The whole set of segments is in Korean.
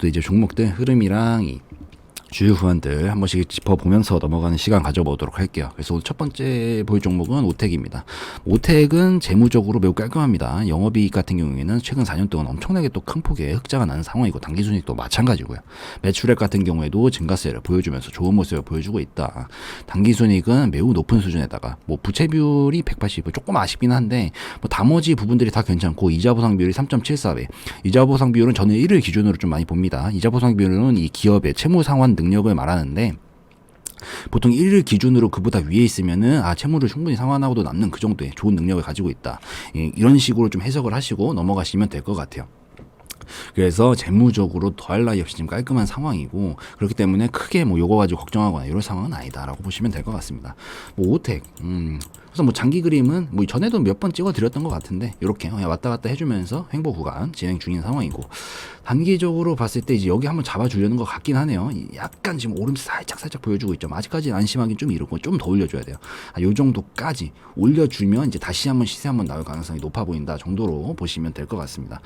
또 이제 종목들 흐름이랑 이 주요 구간들 한 번씩 짚어보면서 넘어가는 시간 가져보도록 할게요. 그래서 오늘 첫 번째 볼 종목은 오텍입니다. 오텍은 재무적으로 매우 깔끔합니다. 영업이익 같은 경우에는 최근 4년 동안 엄청나게 또 큰 폭의 흑자가 나는 상황이고 당기순이익도 마찬가지고요. 매출액 같은 경우에도 증가세를 보여주면서 좋은 모습을 보여주고 있다. 당기순이익은 매우 높은 수준에다가 뭐 부채 비율이 180, 조금 아쉽긴 한데 뭐 나머지 부분들이 다 괜찮고 이자 보상 비율이 3.74배. 이자 보상 비율은 저는 1을 기준으로 좀 많이 봅니다. 이자 보상 비율은 이 기업의 채무 상환 능력을 말하는데 보통 1을 기준으로 그보다 위에 있으면은 채무를 충분히 상환하고도 남는 그 정도의 좋은 능력을 가지고 있다. 이런 식으로 좀 해석을 하시고 넘어가시면 될 것 같아요. 그래서 재무적으로 더할 나위 없이 지금 깔끔한 상황이고 그렇기 때문에 크게 뭐 요거 가지고 걱정하거나 이런 상황은 아니다라고 보시면 될 것 같습니다. 뭐 오텍 그래서 뭐 장기 그림은 뭐 전에도 몇 번 찍어드렸던 것 같은데 이렇게 왔다 갔다 해주면서 횡보 구간 진행 중인 상황이고 단기적으로 봤을 때 이제 여기 한번 잡아주려는 것 같긴 하네요. 약간 지금 오름세 살짝 보여주고 있죠. 아직까지 안심하기는 좀 이르고 좀 더 올려줘야 돼요. 요 정도까지 올려주면 이제 다시 한번 시세 한번 나올 가능성이 높아 보인다 정도로 보시면 될 것 같습니다.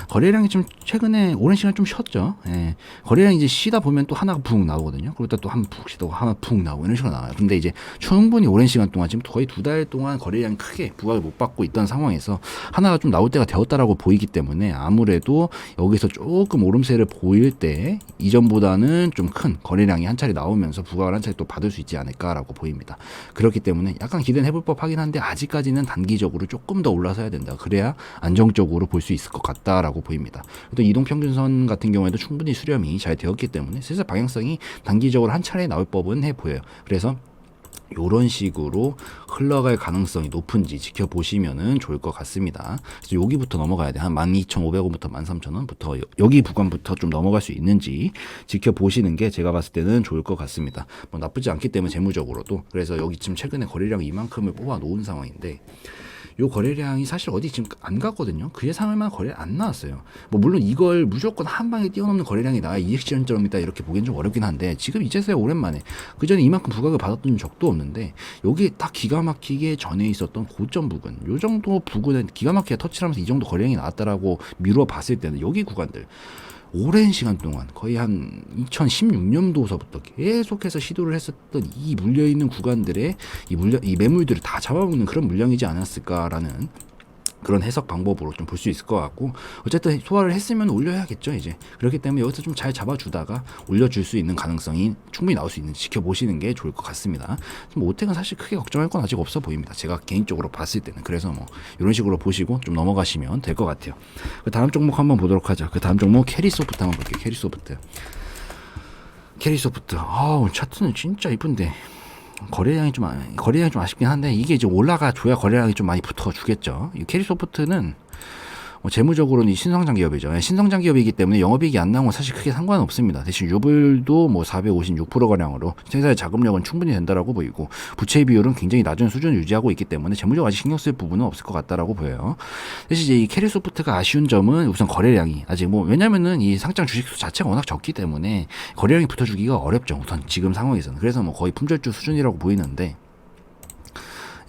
거래량이 좀 최근에 오랜 시간 좀 쉬었죠. 예. 거래량 이제 쉬다 보면 또 하나가 푹 나오거든요. 그러다 또 한 푹 쉬다가 하나 푹 나오고 이런 식으로 나와요. 근데 이제 충분히 오랜 시간 동안 지금 거의 2달 동안 거래량이 크게 부각을 못 받고 있던 상황에서 하나가 좀 나올 때가 되었다라고 보이기 때문에 아무래도 여기서 조금 오름세를 보일 때 이전보다는 좀 큰 거래량이 한 차례 나오면서 부각을 한 차례 또 받을 수 있지 않을까라고 보입니다. 그렇기 때문에 약간 기대는 해볼 법하긴 한데 아직까지는 단기적으로 조금 더 올라서야 된다. 그래야 안정적으로 볼 수 있을 것 같다라고 보입니다. 또 이동평균선 같은 경우에도 충분히 수렴이 잘 되었기 때문에 슬슬 방향성이 단기적으로 한 차례 나올 법은 해 보여요. 그래서 요런 식으로 흘러갈 가능성이 높은지 지켜보시면은 좋을 것 같습니다. 그래서 여기부터 넘어가야 돼. 한 12,500원부터 13,000원부터 여기 구간부터 좀 넘어갈 수 있는지 지켜보시는 게 제가 봤을 때는 좋을 것 같습니다. 뭐 나쁘지 않기 때문에 재무적으로도. 그래서 여기 지금 최근에 거래량 이만큼을 뽑아 놓은 상황인데 요 거래량이 사실 어디 지금 안 갔거든요. 그 예상할 만한 거래 안 나왔어요. 뭐 물론 이걸 무조건 한 방에 뛰어넘는 거래량이 나야 이익 실현점이다 이렇게 보기엔 좀 어렵긴 한데 지금 이제서야 오랜만에 그 전에 이만큼 부각을 받았던 적도 없는데 여기 딱 기가 막히게 전에 있었던 고점 부근 요 정도 부근에 기가 막히게 터치를 하면서 이 정도 거래량이 나왔다라고 미루어 봤을 때는 여기 구간들 오랜 시간 동안 거의 한 2016년도서부터 계속해서 시도를 했었던 이 물려있는 구간들의 이 매물들을 다 잡아먹는 그런 물량이지 않았을까라는 그런 해석 방법으로 좀 볼 수 있을 것 같고 어쨌든 소화를 했으면 올려야겠죠 이제. 그렇기 때문에 여기서 좀 잘 잡아주다가 올려줄 수 있는 가능성이 충분히 나올 수 있는지 지켜보시는 게 좋을 것 같습니다. 뭐 오텍은 사실 크게 걱정할 건 아직 없어 보입니다. 제가 개인적으로 봤을 때는. 그래서 뭐 이런 식으로 보시고 좀 넘어가시면 될 것 같아요. 그 다음 종목 한번 보도록 하죠. 그 다음 종목 캐리소프트 한번 볼게요. 캐리소프트 차트는 진짜 이쁜데 거래량이 좀 아쉽긴 한데 이게 이제 올라가 줘야 거래량이 좀 많이 붙어주겠죠. 이 캐리소프트는 재무적으로는 신성장 기업이죠. 신성장 기업이기 때문에 영업이익이 안 나온 건 사실 크게 상관없습니다. 대신 유불도 뭐 456% 거량으로 생산의 자금력은 충분히 된다라고 보이고 부채 비율은 굉장히 낮은 수준을 유지하고 있기 때문에 재무적 아직 신경 쓸 부분은 없을 것 같다라고 보여요. 대신 이제 이 캐리소프트가 아쉬운 점은 우선 거래량이 아직 왜냐면은 이 상장 주식수 자체가 워낙 적기 때문에 거래량이 붙어주기가 어렵죠. 우선 지금 상황에서는. 그래서 뭐 거의 품절주 수준이라고 보이는데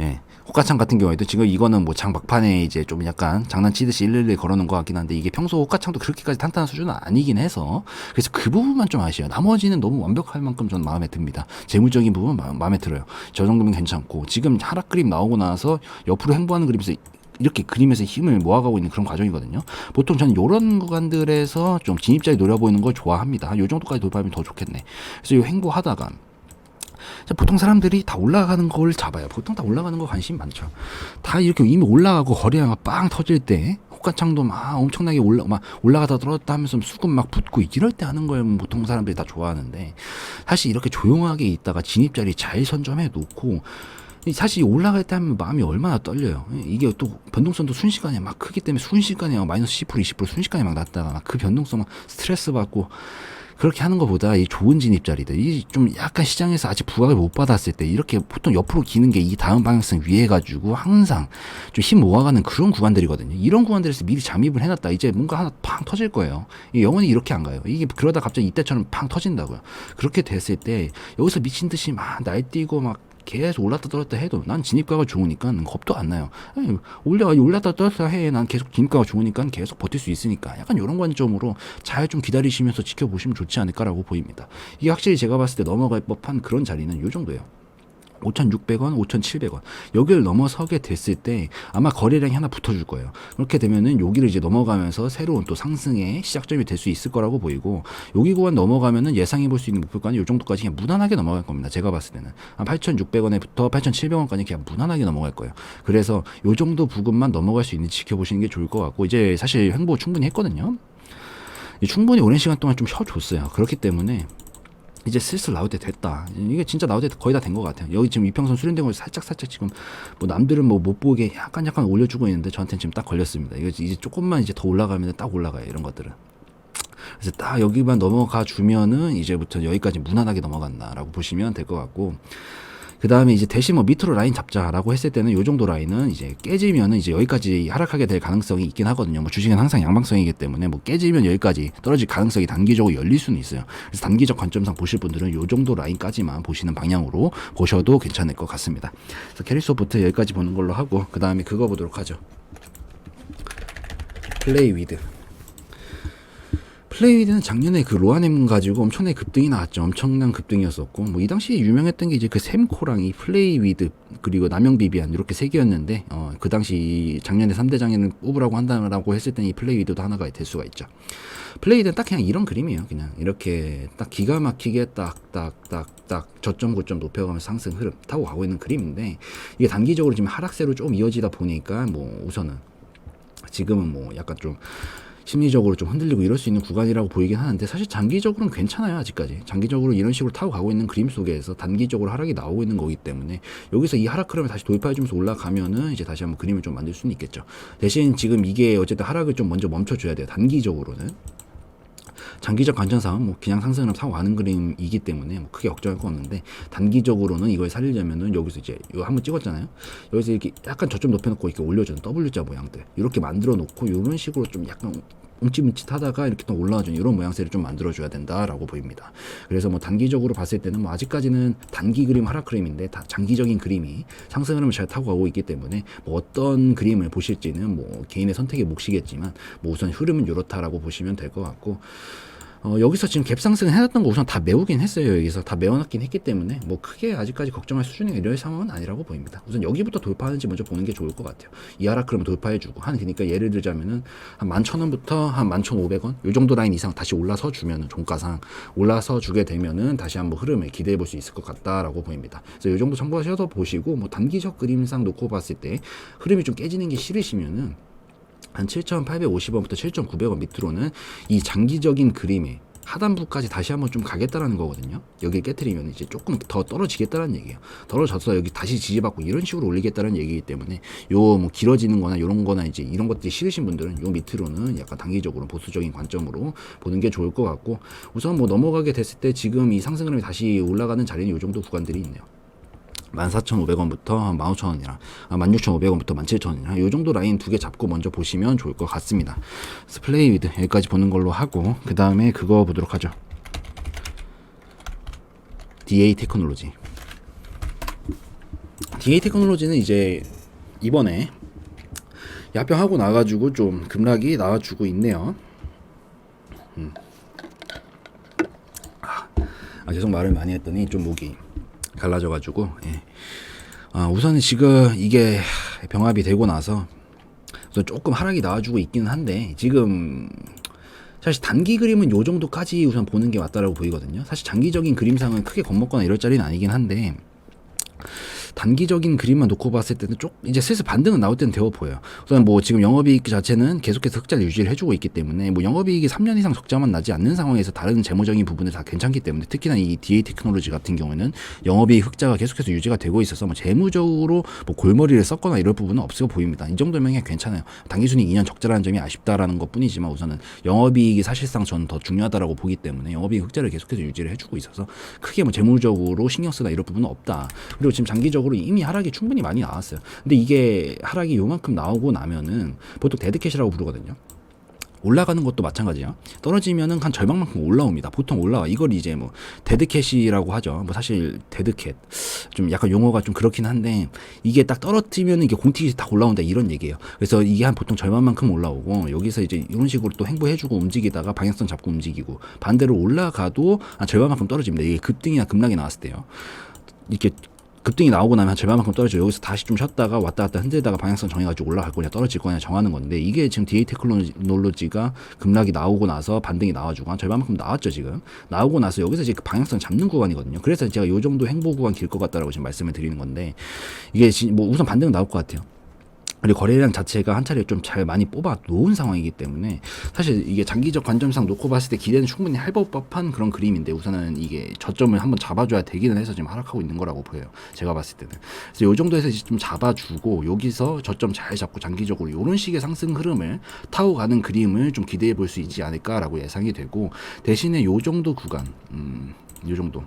예. 호가창 같은 경우에도 지금 이거는 뭐 장 막판에 이제 좀 약간 장난치듯이 일일이 걸어놓은 것 같긴 한데 이게 평소 호가창도 그렇게까지 탄탄한 수준은 아니긴 해서 그래서 그 부분만 좀 아쉬워요. 나머지는 너무 완벽할 만큼 저는 마음에 듭니다. 재무적인 부분은 마음에 들어요. 저 정도면 괜찮고 지금 하락 그림 나오고 나서 옆으로 행보하는 그림에서 이렇게 그림에서 힘을 모아가고 있는 그런 과정이거든요. 보통 저는 이런 구간들에서 좀 진입자리 노려보이는 걸 좋아합니다. 요 정도까지 돌파하면 더 좋겠네. 그래서 이 행보하다가 보통 사람들이 다 올라가는 걸 잡아요. 보통 다 올라가는 거 관심 많죠. 다 이렇게 이미 올라가고 거래량 빵 터질 때 호가창도 막 엄청나게 올라가다 떨어졌다 하면서 수급 막 붙고 이럴 때 하는 걸 보통 사람들이 다 좋아하는데 사실 이렇게 조용하게 있다가 진입자리 잘 선점해 놓고 사실 올라갈 때 하면 마음이 얼마나 떨려요. 이게 또 변동성도 순식간에 막 크기 때문에 순식간에 마이너스 10% 20% 순식간에 막 났다가 막 그 변동성 막 스트레스 받고 그렇게 하는 것보다 이 좋은 진입자리들, 이 좀 약간 시장에서 아직 부각을 못 받았을 때 이렇게 보통 옆으로 기는 게 이 다음 방향성 위에 가지고 항상 좀 힘 모아가는 그런 구간들이거든요. 이런 구간들에서 미리 잠입을 해놨다. 이제 뭔가 하나 팡 터질 거예요. 영원히 이렇게 안 가요. 이게 그러다 갑자기 이때처럼 팡 터진다고요. 그렇게 됐을 때 여기서 미친 듯이 막 날뛰고 막 계속 올랐다 떨었다 해도 난 진입가가 좋으니까 겁도 안 나요. 아니, 올랐다 떨었다 해. 난 계속 진입가가 좋으니까 계속 버틸 수 있으니까 약간 이런 관점으로 잘 좀 기다리시면서 지켜보시면 좋지 않을까라고 보입니다. 이게 확실히 제가 봤을 때 넘어갈 법한 그런 자리는 요 정도예요. 5,600원, 5,700원 여기를 넘어서게 됐을 때 아마 거래량이 하나 붙어줄 거예요. 그렇게 되면은 여기를 이제 넘어가면서 새로운 또 상승의 시작점이 될 수 있을 거라고 보이고, 여기 구간 넘어가면은 예상해 볼 수 있는 목표가는 이 정도까지 그냥 무난하게 넘어갈 겁니다. 제가 봤을 때는 한 8,600원에부터 8,700원까지 그냥 무난하게 넘어갈 거예요. 그래서 이 정도 부근만 넘어갈 수 있는지 지켜보시는 게 좋을 것 같고, 이제 사실 횡보 충분히 했거든요. 충분히 오랜 시간 동안 좀 쉬어줬어요. 그렇기 때문에 이제 슬슬 나올 때 됐다. 이게 진짜 나올 때 거의 다 된 것 같아요. 여기 지금 이평선 수렴된 거 살짝 지금 뭐 남들은 뭐 못 보게 약간 올려주고 있는데 저한테는 지금 딱 걸렸습니다. 이거 이제 조금만 이제 더 올라가면 딱 올라가요. 이런 것들은. 그래서 딱 여기만 넘어가 주면은 이제부터 여기까지 무난하게 넘어간다라고 보시면 될 것 같고, 그 다음에 이제 대신 뭐 밑으로 라인 잡자라고 했을 때는 요 정도 라인은 이제 깨지면은 이제 여기까지 하락하게 될 가능성이 있긴 하거든요. 뭐 주식은 항상 양방성이기 때문에 뭐 깨지면 여기까지 떨어질 가능성이 단기적으로 열릴 수는 있어요. 그래서 단기적 관점상 보실 분들은 요 정도 라인까지만 보시는 방향으로 보셔도 괜찮을 것 같습니다. 그래서 캐리소프트 여기까지 보는 걸로 하고, 그 다음에 그거 보도록 하죠. 플레이위드. 플레이위드는 작년에 그 로아넴 가지고 엄청나게 급등이 나왔죠. 엄청난 급등이었었고, 뭐 이 당시에 유명했던 게 이제 그 샘코랑 이 플레이위드 그리고 남영비비안 이렇게 세 개였는데, 그 당시 작년에 3대 장애는 뽑으라고 한다고 했을 때는 이 플레이위드도 하나가 될 수가 있죠. 플레이위드는 딱 그냥 이런 그림이에요. 그냥 이렇게 딱 기가 막히게 딱 저점 고점 높여가면서 상승 흐름 타고 가고 있는 그림인데, 이게 단기적으로 지금 하락세로 좀 이어지다 보니까 뭐 우선은 지금은 뭐 약간 좀 심리적으로 좀 흔들리고 이럴 수 있는 구간이라고 보이긴 하는데, 사실 장기적으로는 괜찮아요. 아직까지 장기적으로 이런 식으로 타고 가고 있는 그림 속에서 단기적으로 하락이 나오고 있는 거기 때문에 여기서 이 하락 흐름을 다시 돌파해주면서 올라가면은 이제 다시 한번 그림을 좀 만들 수는 있겠죠. 대신 지금 이게 어쨌든 하락을 좀 먼저 멈춰줘야 돼요. 단기적으로는. 장기적 관점상은 뭐 그냥 상승을 타고 가는 그림이기 때문에 뭐 크게 걱정할 거 없는데, 단기적으로는 이걸 살리려면은 여기서 이제 이거 한번 찍었잖아요. 여기서 이렇게 약간 저점 높여놓고 이렇게 올려주는 W자 모양들 이렇게 만들어 놓고 이런 식으로 좀 약간 움찔움찔하다가 이렇게 또 올라와주는 이런 모양새를 좀 만들어줘야 된다라고 보입니다. 그래서 뭐 단기적으로 봤을 때는 뭐 아직까지는 단기 그림 하락 그림인데, 다 장기적인 그림이 상승 흐름을 잘 타고 가고 있기 때문에 뭐 어떤 그림을 보실지는 뭐 개인의 선택의 몫이겠지만, 뭐 우선 흐름은 이렇다라고 보시면 될 것 같고, 여기서 지금 갭상승을 해놨던 거 우선 다 메우긴 했어요. 여기서 다 메워놨긴 했기 때문에 뭐 크게 아직까지 걱정할 수준의 이럴 상황은 아니라고 보입니다. 우선 여기부터 돌파하는지 먼저 보는 게 좋을 것 같아요. 이 하락 그럼 돌파해주고 그러니까 예를 들자면은 한 11,000원부터 한 11,500원 요 정도 라인 이상 다시 올라서 주면은, 종가상 올라서 주게 되면은 다시 한번 흐름을 기대해 볼 수 있을 것 같다라고 보입니다. 그래서 요 정도 참고하셔서 보시고, 뭐 단기적 그림상 놓고 봤을 때 흐름이 좀 깨지는 게 싫으시면은 한 7,850원부터 7,900원 밑으로는 이 장기적인 그림의 하단부까지 다시 한번 좀 가겠다라는 거거든요. 여기 깨트리면 이제 조금 더 떨어지겠다는 얘기예요. 떨어져서 여기 다시 지지받고 이런 식으로 올리겠다는 얘기이기 때문에 요 뭐 길어지는 거나 요런 거나 이제 이런 것들이 싫으신 분들은 요 밑으로는 약간 단기적으로 보수적인 관점으로 보는 게 좋을 것 같고, 우선 뭐 넘어가게 됐을 때 지금 이 상승 흐름이 다시 올라가는 자리는 요 정도 구간들이 있네요. 14,500원부터 15,000원이랑 16,500원부터 17,000원이랑 요 정도 라인 두 개 잡고 먼저 보시면 좋을 것 같습니다. 그래서 플레이위드 여기까지 보는 걸로 하고, 그 다음에 그거 보도록 하죠. DA 테크놀로지. DA 테크놀로지는 이제 이번에 야평하고 나가지고 좀 급락이 나와주고 있네요. 계속 말을 많이 했더니 좀 목이 갈라져가지고, 예. 우선은 지금 이게 병합이 되고 나서 우선 조금 하락이 나와주고 있기는 한데, 지금 사실 단기 그림은 요 정도까지 우선 보는 게 맞다라고 보이거든요. 사실 장기적인 그림상은 크게 겁먹거나 이럴 자리는 아니긴 한데, 단기적인 그림만 놓고 봤을 때는 이제 슬슬 반등은 나올 때는 되어 보여요. 우선 뭐 지금 영업이익 자체는 계속해서 흑자를 유지를 해주고 있기 때문에, 뭐 영업이익이 3년 이상 적자만 나지 않는 상황에서 다른 재무적인 부분들 다 괜찮기 때문에, 특히나 이 DA 테크놀로지 같은 경우에는 영업이익 흑자가 계속해서 유지가 되고 있어서 뭐 재무적으로 뭐 골머리를 썼거나 이럴 부분은 없어 보입니다. 이 정도면 그냥 괜찮아요. 당기순이익 2년 적자라는 점이 아쉽다라는 것 뿐이지만, 우선은 영업이익이 사실상 저는 더 중요하다라고 보기 때문에 영업이익 흑자를 계속해서 유지를 해주고 있어서 크게 뭐 재무적으로 신경 쓰다 이럴 부분은 없다. 그리고 지금 장기적으로 이미 하락이 충분히 많이 나왔어요. 근데 이게 하락이 요만큼 나오고 나면은 보통 데드캣이라고 부르거든요. 올라가는 것도 마찬가지야. 떨어지면은 한 절반만큼 올라옵니다. 보통 올라와. 이걸 이제 뭐 데드캣이라고 하죠. 뭐 사실 데드캣 좀 약간 용어가 좀 그렇긴 한데 이게 딱 떨어지면은 이게 공틱이 딱 올라온다 이런 얘기예요. 그래서 이게 한 보통 절반만큼 올라오고 여기서 이제 이런 식으로 또 횡보해주고 움직이다가 방향성 잡고 움직이고 반대로 올라가도 한 절반만큼 떨어집니다. 이게 급등이나 급락이 나왔을 때요. 이렇게 급등이 나오고 나면 한 절반만큼 떨어져요. 여기서 다시 좀 쉬었다가 왔다 갔다 흔들다가 방향성 정해가지고 올라갈 거냐 떨어질 거냐 정하는 건데 이게 지금 DA 테크놀로지가 급락이 나오고 나서 반등이 나와주고 한 절반만큼 나왔죠. 지금 나오고 나서 여기서 이제 그 방향성 잡는 구간이거든요. 그래서 제가 요 정도 행보 구간 길 것 같다라고 지금 말씀을 드리는 건데 이게 뭐 우선 반등은 나올 것 같아요. 그리고 거래량 자체가 한 차례 좀 잘 많이 뽑아 놓은 상황이기 때문에 사실 이게 장기적 관점상 놓고 봤을 때 기대는 충분히 할 법한 그런 그림인데 우선은 이게 저점을 한번 잡아줘야 되기는 해서 지금 하락하고 있는 거라고 보여요. 제가 봤을 때는. 그래서 이 정도에서 이제 좀 잡아주고 여기서 저점 잘 잡고 장기적으로 이런 식의 상승 흐름을 타고 가는 그림을 좀 기대해 볼 수 있지 않을까라고 예상이 되고 대신에 요 정도 구간, 요 정도.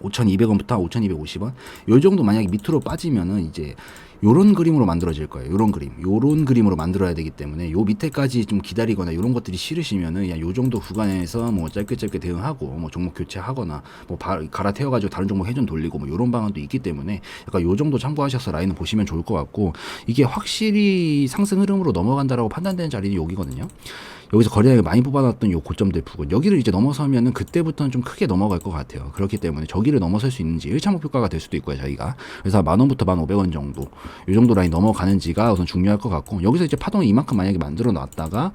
5,200원부터 5,250원 요 정도 만약에 밑으로 빠지면은 이제 요런 그림으로 만들어질 거예요. 요런 그림으로 만들어야 되기 때문에 요 밑에까지 좀 기다리거나 요런 것들이 싫으시면은 그냥 요 정도 구간에서 뭐 짧게 대응하고 뭐 종목 교체하거나 뭐 갈아태워 가지고 다른 종목 회전 돌리고 뭐 요런 방안도 있기 때문에 약간 요 정도 참고하셔서 라인을 보시면 좋을 것 같고 이게 확실히 상승 흐름으로 넘어간다라고 판단되는 자리는 여기거든요. 여기서 거래량을 많이 뽑아놨던 요 고점들 부근 여기를 이제 넘어서면은 그때부터는 좀 크게 넘어갈 것 같아요. 그렇기 때문에 저기를 넘어설 수 있는지 1차 목표가가 될 수도 있고요. 저희가 그래서 10,000원부터 1,500원 정도 요 정도 라인 넘어가는지가 우선 중요할 것 같고 여기서 이제 파동을 이만큼 만약에 만들어 놨다가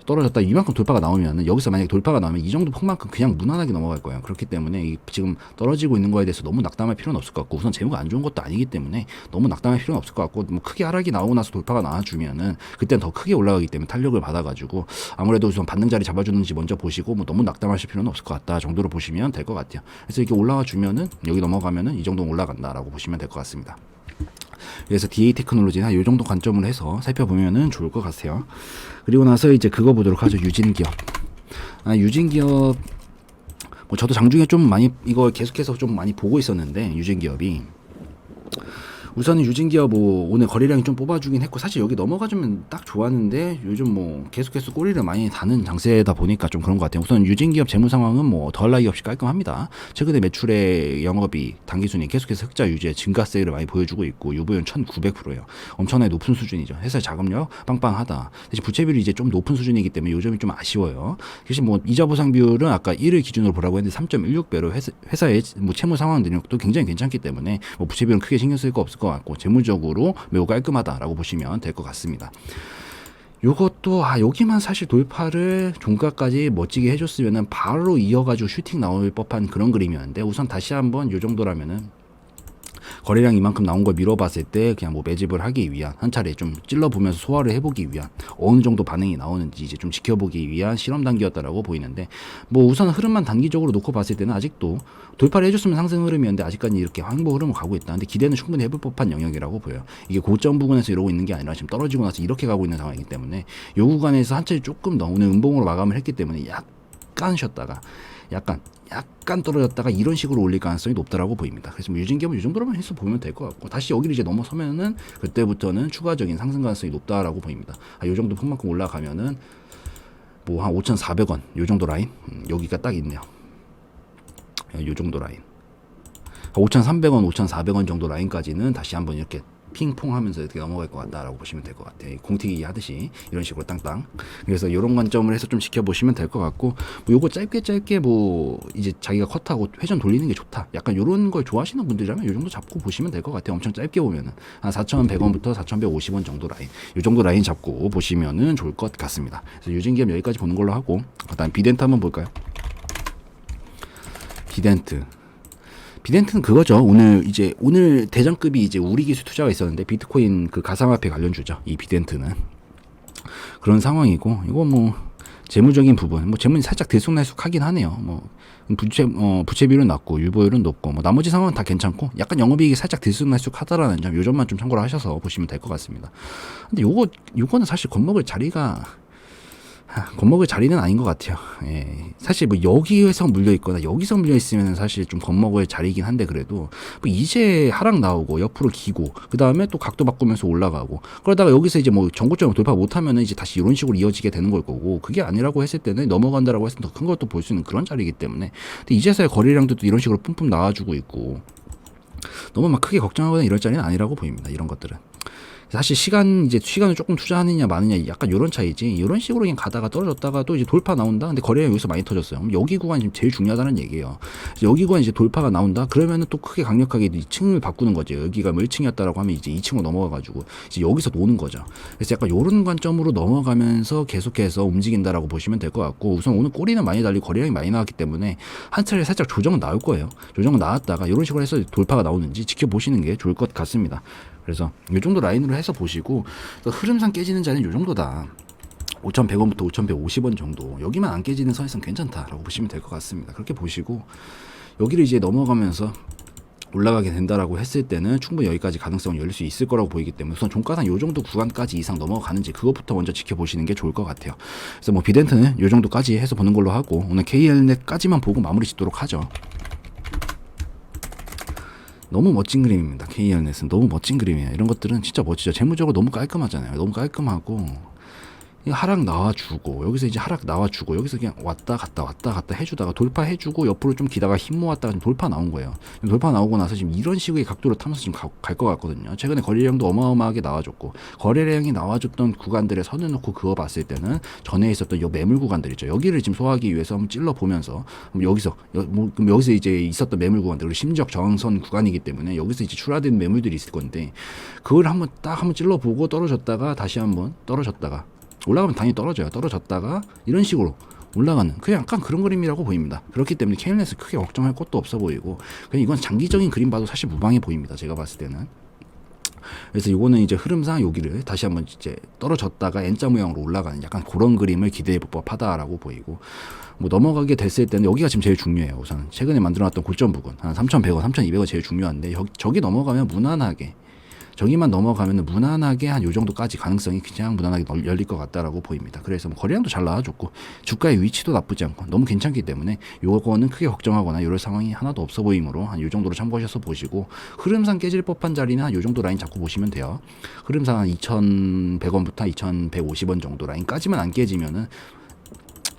떨어졌다 이만큼 돌파가 나오면은 여기서 만약에 돌파가 나오면 이 정도 폭만큼 그냥 무난하게 넘어갈 거예요. 그렇기 때문에 이 지금 떨어지고 있는 거에 대해서 너무 낙담할 필요는 없을 것 같고 우선 재무가 안 좋은 것도 아니기 때문에 너무 낙담할 필요는 없을 것 같고 뭐 크게 하락이 나오고 나서 돌파가 나와주면은 그때는 더 크게 올라가기 때문에 탄력을 받아가지고 아무래도 우선 받는 자리 잡아주는지 먼저 보시고 뭐 너무 낙담하실 필요는 없을 것 같다 정도로 보시면 될 것 같아요. 그래서 이렇게 올라와 주면은 여기 넘어가면은 이 정도 올라간다라고 보시면 될 것 같습니다. 그래서 DA 테크놀로지나 이 정도 관점으로 해서 살펴보면은 좋을 것 같아요. 그리고 나서 이제 그거 보도록 하죠. 유진기업. 유진기업 뭐 저도 장중에 좀 많이 이거 계속해서 좀 많이 보고 있었는데 유진기업이 우선은 유진기업 뭐 오늘 거래량이 좀 뽑아주긴 했고 사실 여기 넘어가주면 딱 좋았는데 요즘 뭐 계속해서 꼬리를 많이 다는 장세다 보니까 좀 그런 것 같아요. 우선 유진기업 재무 상황은 뭐 더할 나위 없이 깔끔합니다. 최근에 매출의 영업이 당기순이 계속해서 흑자 유지에 증가세를 많이 보여주고 있고 유보율 1,900%예요. 엄청나게 높은 수준이죠. 회사의 자금력 빵빵하다. 대신 부채비율이 이제 좀 높은 수준이기 때문에 요점이 좀 아쉬워요. 대신 뭐 이자 보상 비율은 아까 1을 기준으로 보라고 했는데 3.16배로 회사의 뭐 채무 상황 능력도 굉장히 괜찮기 때문에 뭐 부채비율은 크게 신경 쓸 거 없을 것 같고 재무적으로 매우 깔끔하다라고 보시면 될 것 같습니다. 요것도 여기만 사실 돌파를 종가까지 멋지게 해줬으면은 바로 이어가지고 슈팅 나올 법한 그런 그림이었는데 우선 다시 한번 요 정도라면은 거래량 이만큼 나온 걸 미뤄봤을 때 그냥 뭐 매집을 하기 위한 한 차례 좀 찔러보면서 소화를 해보기 위한 어느 정도 반응이 나오는지 이제 좀 지켜보기 위한 실험 단계였다라고 보이는데 뭐 우선 흐름만 단기적으로 놓고 봤을 때는 아직도 돌파를 해줬으면 상승 흐름이었는데 아직까지 이렇게 항복 흐름을 가고 있다. 근데 기대는 충분히 해볼 법한 영역이라고 보여요. 이게 고점 부근에서 이러고 있는 게 아니라 지금 떨어지고 나서 이렇게 가고 있는 상황이기 때문에 요 구간에서 한 차례 조금 더 오늘 음봉으로 마감을 했기 때문에 약간 쉬었다가 약간 떨어졌다가 이런 식으로 올릴 가능성이 높다라고 보입니다. 그래서 뭐 유진기업은 이 정도로만 해서 보면 될 것 같고 다시 여기를 이제 넘어서면은 그때부터는 추가적인 상승 가능성이 높다라고 보입니다. 이 정도 폭만큼 올라가면은 뭐 한 5,400원 요 정도 라인 여기가 딱 있네요. 요 정도 라인 5,300원, 5,400원 정도 라인까지는 다시 한번 이렇게 핑퐁 하면서 이렇게 넘어갈 것 같다라고 보시면 될 것 같아요. 공튀기 하듯이 이런 식으로 땅땅. 그래서 이런 관점을 해서 좀 지켜보시면 될 것 같고 뭐 요거 짧게 뭐 이제 자기가 컷하고 회전 돌리는 게 좋다. 약간 이런 걸 좋아하시는 분들이라면 요 정도 잡고 보시면 될 것 같아요. 엄청 짧게 보면은 한 4,100원부터 4,150원 정도 라인. 요 정도 라인 잡고 보시면은 좋을 것 같습니다. 그래서 유진기업 여기까지 보는 걸로 하고 그다음 비덴트 한번 볼까요? 비덴트는 그거죠. 오늘 대장급이 이제 우리 기술 투자가 있었는데 비트코인 그 가상화폐 관련주죠. 이 비덴트는 그런 상황이고 이거 뭐 재무적인 부분 뭐 재무는 살짝 들쑥날쑥하긴 하네요. 뭐 부채비율은 낮고 유보율은 높고 뭐 나머지 상황은 다 괜찮고 약간 영업이익이 살짝 들쑥날쑥하다라는 점 요점만 좀 참고를 하셔서 보시면 될 것 같습니다. 근데 요거는 사실 겁먹을 자리가 겁먹을 자리는 아닌 것 같아요. 예. 사실 뭐 여기에서 물려 있거나 여기서 물려 있으면 사실 좀 겁먹을 자리이긴 한데 그래도 뭐 이제 하락 나오고 옆으로 기고 그 다음에 또 각도 바꾸면서 올라가고 그러다가 여기서 이제 뭐 전고점 돌파 못하면은 이제 다시 이런 식으로 이어지게 되는 걸 거고 그게 아니라고 했을 때는 넘어간다라고 했을 때 더 큰 것도 볼 수 있는 그런 자리이기 때문에 근데 이제서야 거래량도 또 이런 식으로 뿜뿜 나와주고 있고 너무 막 크게 걱정하거나 이럴 자리는 아니라고 보입니다. 이런 것들은. 사실 시간을 조금 투자하느냐 마느냐 약간 요런 차이지 요런 식으로 그냥 가다가 떨어졌다가 또 이제 돌파 나온다 근데 거래량 여기서 많이 터졌어요. 그럼 여기 구간이 지금 제일 중요하다는 얘기예요. 여기 구간 이제 돌파가 나온다 그러면은 또 크게 강력하게 2층을 바꾸는 거죠. 여기가 뭐 1층이었다라고 하면 이제 2층으로 넘어가가지고 이제 여기서 노는 거죠. 그래서 약간 요런 관점으로 넘어가면서 계속해서 움직인다라고 보시면 될 것 같고 우선 오늘 꼬리는 많이 달리고 거래량이 많이 나왔기 때문에 한 차례 살짝 조정은 나올 거예요. 조정은 나왔다가 이런 식으로 해서 돌파가 나오는지 지켜보시는 게 좋을 것 같습니다. 그래서 이 정도 라인으로 해서 보시고 흐름상 깨지는 자리는 이 정도다. 5,100원부터 5,150원 정도 여기만 안 깨지는 선에선 괜찮다라고 보시면 될 것 같습니다. 그렇게 보시고 여기를 이제 넘어가면서 올라가게 된다라고 했을 때는 충분히 여기까지 가능성을 열릴 수 있을 거라고 보이기 때문에 우선 종가상 요 정도 구간까지 이상 넘어가는지 그것부터 먼저 지켜보시는 게 좋을 것 같아요. 그래서 뭐 비덴트는 요 정도까지 해서 보는 걸로 하고 오늘 KLNet까지만 보고 마무리 짓도록 하죠. 너무 멋진 그림입니다. KLNet은 너무 멋진 그림이에요. 이런 것들은 진짜 멋지죠. 재무적으로 너무 깔끔하잖아요. 너무 깔끔하고 하락 나와주고 여기서 이제 하락 나와주고 여기서 그냥 왔다 갔다 해주다가 돌파해주고 옆으로 좀 기다가 힘 모았다가 지금 돌파 나온 거예요. 돌파 나오고 나서 지금 이런 식의 각도로 타면서 지금 갈 것 같거든요. 최근에 거래량도 어마어마하게 나와줬고 거래량이 나와줬던 구간들에 선을 놓고 그어봤을 때는 전에 있었던 요 매물 구간들 있죠. 여기를 지금 소화하기 위해서 한번 찔러 보면서 여기서 그럼 여기서 이제 있었던 매물 구간들 그리고 심지어 저항선 구간이기 때문에 여기서 이제 출하된 매물들이 있을 건데 그걸 한번 찔러 보고 떨어졌다가 다시 한번 떨어졌다가 올라가면 당연히 떨어져요. 떨어졌다가 이런 식으로 올라가는 그냥 약간 그런 그림이라고 보입니다. 그렇기 때문에 KLNet은 크게 걱정할 것도 없어 보이고 그냥 이건 장기적인 그림 봐도 사실 무방해 보입니다. 제가 봤을 때는. 그래서 이거는 이제 흐름상 여기를 다시 한번 이제 떨어졌다가 N자 모양으로 올라가는 약간 그런 그림을 기대해 볼 법하다라고 보이고 뭐 넘어가게 됐을 때는 여기가 지금 제일 중요해요. 우선 최근에 만들어놨던 고점 부분 한 3,100원, 3,200원 제일 중요한데 저기 넘어가면 무난하게 저기만 넘어가면 무난하게 한 요 정도까지 가능성이 그냥 무난하게 열릴 것 같다라고 보입니다. 그래서 뭐 거래량도 잘 나와줬고 주가의 위치도 나쁘지 않고 너무 괜찮기 때문에 요거는 크게 걱정하거나 이럴 상황이 하나도 없어 보이므로 한 요 정도로 참고하셔서 보시고 흐름상 깨질 법한 자리는 한 요 정도 라인 잡고 보시면 돼요. 흐름상 한 2,100원부터 2,150원 정도 라인까지만 안 깨지면은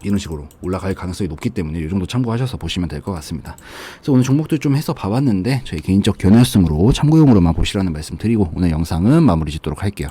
이런 식으로 올라갈 가능성이 높기 때문에 이 정도 참고하셔서 보시면 될 것 같습니다. 그래서 오늘 종목들 좀 해서 봐봤는데 저희 개인적 견해였으므로 참고용으로만 보시라는 말씀 드리고 오늘 영상은 마무리 짓도록 할게요.